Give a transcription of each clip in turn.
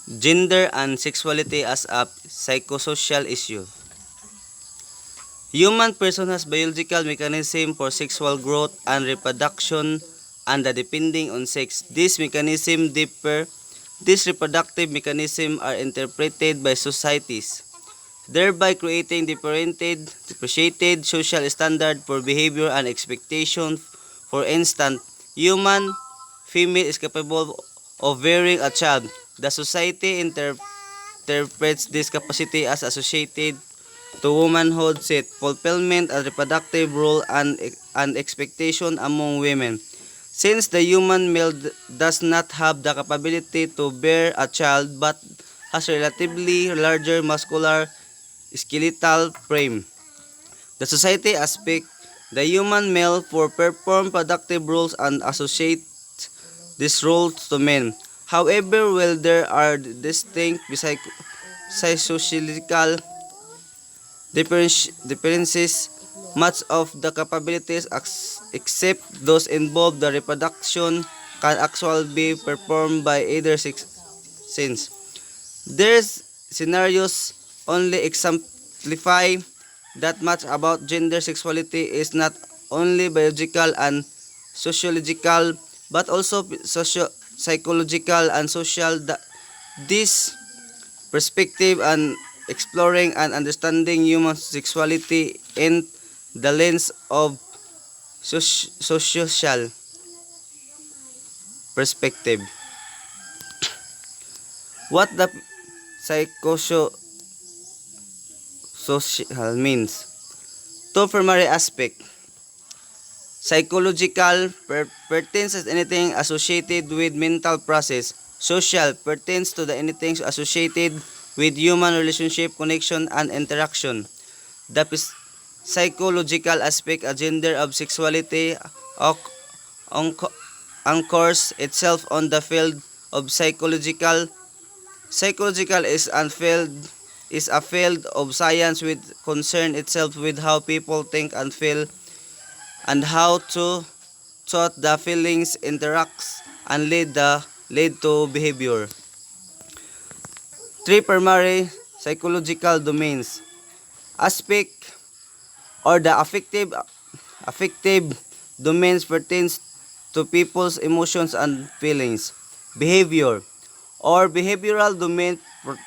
Gender and sexuality as a psychosocial issue. Human person has biological mechanism for sexual growth and reproduction and depending on sex. These mechanisms differ. These reproductive mechanisms are interpreted by societies, thereby creating differentiated social standard for behavior and expectation. For instance, human female is capable of bearing a child. The society interprets this capacity as associated to womanhood, set fulfillment and reproductive role and expectation among women. Since the human male does not have the capability to bear a child but has relatively larger muscular skeletal frame, the society aspect the human male for perform productive roles and associate these roles to men. However, while there are distinct psychological differences, much of the capabilities except those involved the reproduction can actually be performed by either sex. Since there's scenarios only exemplify that much about gender sexuality is not only biological and sociological but also psychological and social. This perspective and exploring and understanding human sexuality in the lens of social perspective. What the psychosocial means. Two primary aspects. Psychological pertains as anything associated with mental process. Social pertains to the anything associated with human relationship, connection, and interaction. The psychological aspect, a gender of sexuality, anchors itself on the field of psychological. Psychological is a field of science with concern itself with how people think and feel and how to thought the feelings interacts and lead to behavior. Three primary psychological domains. Aspect or the affective domains pertains to people's emotions and feelings. Behavior or behavioral domain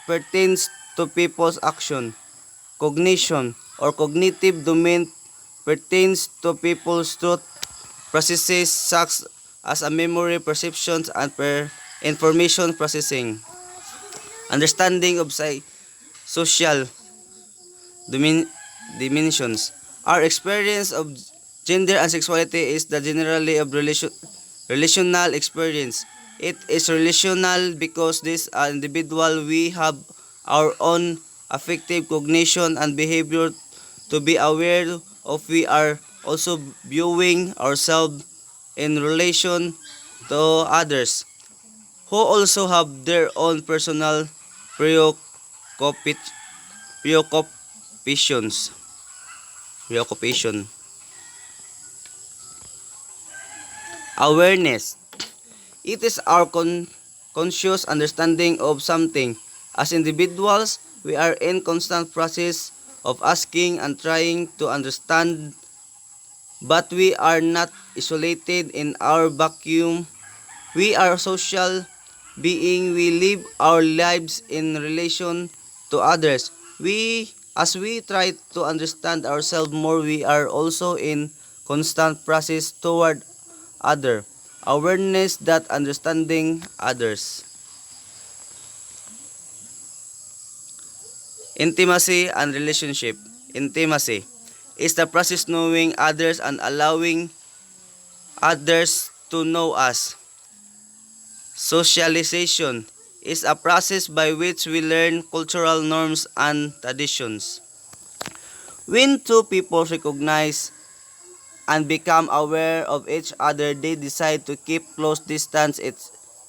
pertains to people's action. Cognition or cognitive domain pertains to people's thought processes such as a memory, perceptions, and information processing. Understanding of social dimensions. Our experience of gender and sexuality is the generally of relational experience. It is relational because this are individual we have our own affective cognition and behavior to be aware of. We are also viewing ourselves in relation to others who also have their own personal preoccupations. Preoccupation. Awareness. It is our conscious understanding of something. As individuals, we are in constant process of asking and trying to understand, but we are not isolated in our vacuum. We are social being. We live our lives in relation to others. As we try to understand ourselves more, we are also in constant process toward other. Awareness that understanding others. Intimacy and relationship. Intimacy is the process knowing others and allowing others to know us. Socialization is a process by which we learn cultural norms and traditions. When two people recognize and become aware of each other, they decide to keep close distance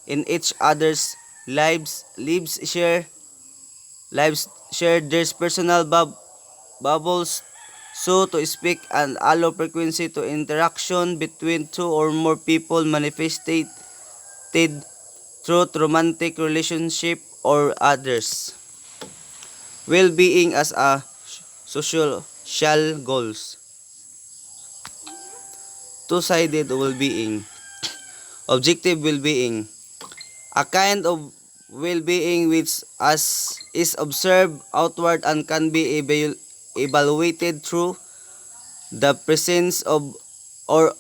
in each other's lives share their personal bubbles, so to speak, and allow frequency to interaction between two or more people manifested truth, romantic relationship, or others. Well-being as a social goals. Two-sided well-being. Objective well-being. A kind of well-being which is observed outward and can be evaluated through the presence of or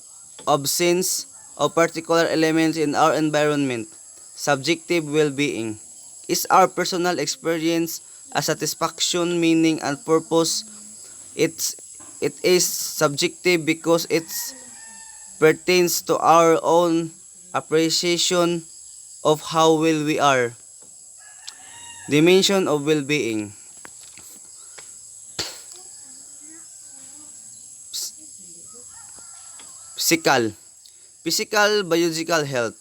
absence of particular elements in our environment. Subjective well-being is our personal experience, a satisfaction, meaning, and purpose. It is subjective because it pertains to our own appreciation of how well we are. Dimension of well-being. Physical, biological health.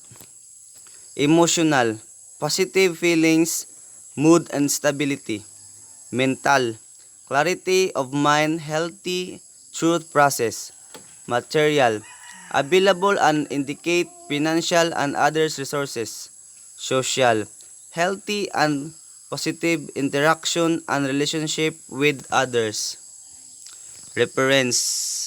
Emotional, positive feelings, mood and stability. Mental, clarity of mind, healthy thought process. Material, available and indicate financial and other resources. Social, healthy and positive interaction and relationship with others. Reference.